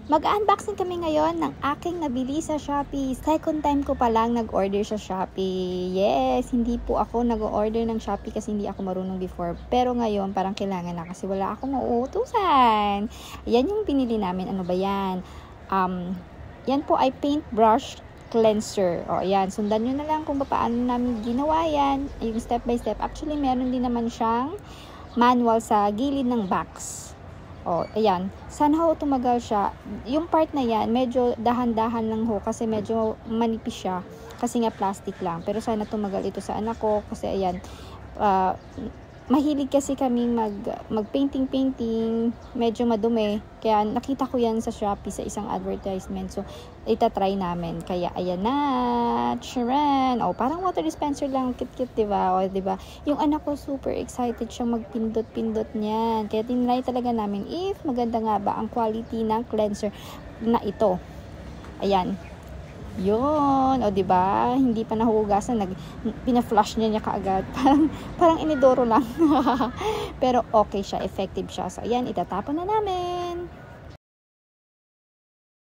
Mag-unboxing kami ngayon ng aking nabili sa Shopee. Second time ko pa lang nag-order sa Shopee. Yes, hindi po ako nag-order ng Shopee kasi hindi ako marunong before. Pero ngayon, parang kailangan na kasi wala akong uutusan. Yan yung pinili namin. Ano ba yan? Yan po ay paintbrush cleanser. O, yan. Sundan nyo na lang kung paano namin ginawa yan. Yung step by step. Actually, meron din naman siyang manual sa gilid ng box. O, ayan. Sana ho tumagal siya. Yung part na yan, medyo dahan-dahan lang ho kasi medyo manipis siya. Kasi nga plastic lang. Pero sana tumagal ito sa anak ko kasi ayan, mahilig kasi kami mag-painting, medyo madumi. Kaya nakita ko yan sa Shopee sa isang advertisement. So, itatry namin. Kaya, ayan na. Charan! O, parang water dispenser lang. Cute-cute, diba? O, diba? Yung anak ko, super excited siyang magpindot-pindot niyan. Kaya, tinry talaga namin if maganda nga ba ang quality ng cleanser na ito. Ayan. Yun, o diba? Hindi pa nahugasan, pina-flush niya kaagad. Parang inidoro lang. Pero okay siya, effective siya. So, ayan, itatapon na namin.